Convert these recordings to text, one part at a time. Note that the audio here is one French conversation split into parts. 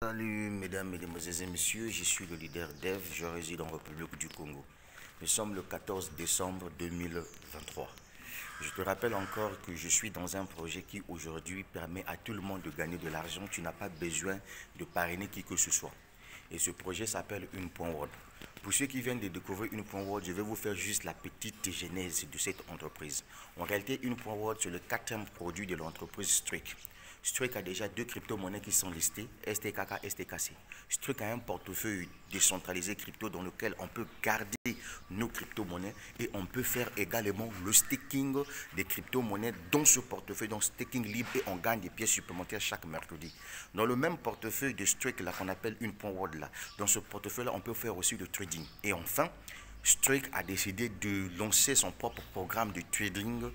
Salut mesdames, mesdemoiselles et messieurs, je suis le leader Dev, je réside en République du Congo. Nous sommes le 14 décembre 2023. Je te rappelle encore que je suis dans un projet qui aujourd'hui permet à tout le monde de gagner de l'argent. Tu n'as pas besoin de parrainer qui que ce soit. Et ce projet s'appelle Une.world. Pour ceux qui viennent de découvrir Une.world, je vais vous faire juste la petite genèse de cette entreprise. En réalité, Une.world, c'est le quatrième produit de l'entreprise Streak. Streak a déjà deux crypto-monnaies qui sont listées, STKK, STKC. Streak a un portefeuille décentralisé crypto dans lequel on peut garder nos crypto-monnaies et on peut faire également le staking des crypto-monnaies dans ce portefeuille, dans staking libre, et on gagne des pièces supplémentaires chaque mercredi. Dans le même portefeuille de Streak là qu'on appelle Une.world là, dans ce portefeuille là on peut faire aussi le trading. Et enfin, Streak a décidé de lancer son propre programme de trading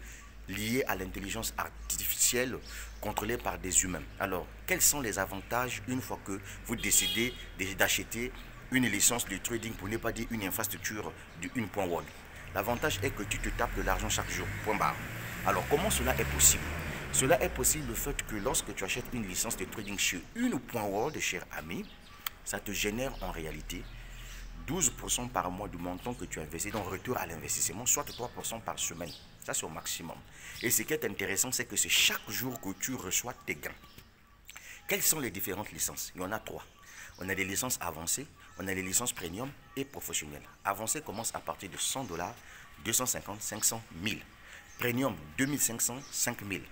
lié à l'intelligence artificielle contrôlée par des humains. Alors, quels sont les avantages une fois que vous décidez d'acheter une licence de trading, pour ne pas dire une infrastructure de Une.world? L'avantage est que tu te tapes de l'argent chaque jour, point barre. Alors, comment cela est possible? Cela est possible le fait que lorsque tu achètes une licence de trading chez Une.world, cher ami, ça te génère en réalité 12% par mois du montant que tu as investi, donc retour à l'investissement, soit 3% par semaine. Ça, c'est au maximum. Et ce qui est intéressant, c'est que c'est chaque jour que tu reçois tes gains. Quelles sont les différentes licences? Il y en a trois. On a des licences avancées, on a des licences premium et professionnelles. Avancées commencent à partir de $100, 250, 500, 1000. Premium, 2500, 5000.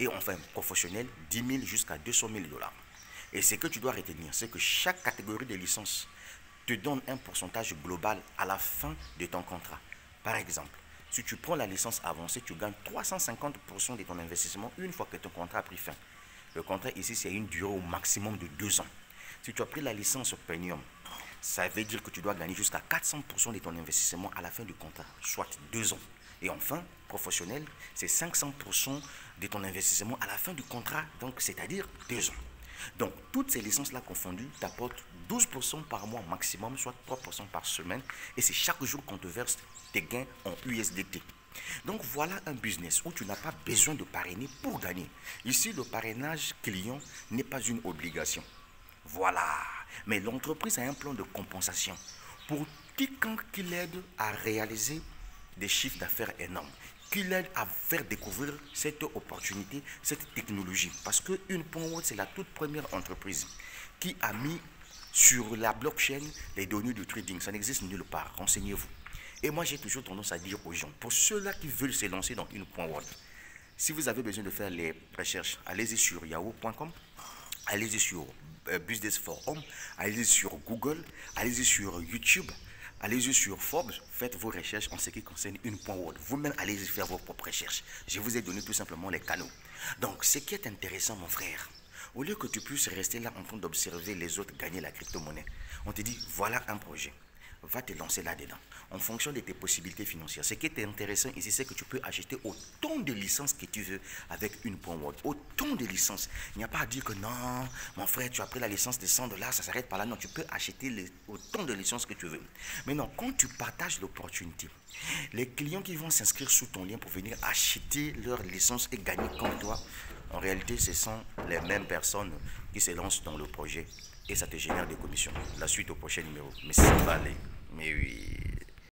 Et enfin, professionnel, 10 000 jusqu'à 200 000 $. Et ce que tu dois retenir, c'est que chaque catégorie de licences te donne un pourcentage global à la fin de ton contrat. Par exemple, si tu prends la licence avancée, tu gagnes 350% de ton investissement une fois que ton contrat a pris fin. Le contrat ici, c'est une durée au maximum de 2 ans. Si tu as pris la licence premium, ça veut dire que tu dois gagner jusqu'à 400% de ton investissement à la fin du contrat, soit 2 ans. Et enfin, professionnel, c'est 500% de ton investissement à la fin du contrat, donc c'est-à-dire 2 ans. Donc, toutes ces licences-là confondues t'apportent 12% par mois maximum, soit 3% par semaine. Et c'est chaque jour qu'on te verse tes gains en USDT. Donc, voilà un business où tu n'as pas besoin de parrainer pour gagner. Ici, le parrainage client n'est pas une obligation. Voilà. Mais l'entreprise a un plan de compensation pour quiconque qui l'aide à réaliser des chiffres d'affaires énormes, qui l'aide à faire découvrir cette opportunité, cette technologie. Parce que Une.world, c'est la toute première entreprise qui a mis sur la blockchain les données de trading. Ça n'existe nulle part, renseignez-vous. Et moi, j'ai toujours tendance à dire aux gens, pour ceux-là qui veulent se lancer dans Une.world, si vous avez besoin de faire les recherches, allez-y sur yahoo.com, allez-y sur Business Forum, allez-y sur Google, allez-y sur YouTube, allez-y sur Forbes, faites vos recherches en ce qui concerne Une.world. Vous-même, allez-y faire vos propres recherches. Je vous ai donné tout simplement les canaux. Donc, ce qui est intéressant, mon frère, au lieu que tu puisses rester là en train d'observer les autres gagner la crypto-monnaie, on te dit, voilà un projet. Va te lancer là-dedans, en fonction de tes possibilités financières. Ce qui est intéressant ici, c'est que tu peux acheter autant de licences que tu veux avec Une.world. Autant de licences. Il n'y a pas à dire que non, mon frère, tu as pris la licence de $100, ça s'arrête par là. Non, tu peux acheter autant de licences que tu veux. Maintenant, quand tu partages l'opportunité, les clients qui vont s'inscrire sous ton lien pour venir acheter leur licence et gagner comme toi, en réalité, ce sont les mêmes personnes qui se lancent dans le projet et ça te génère des commissions. La suite au prochain numéro. Mais ça va aller. Mais oui.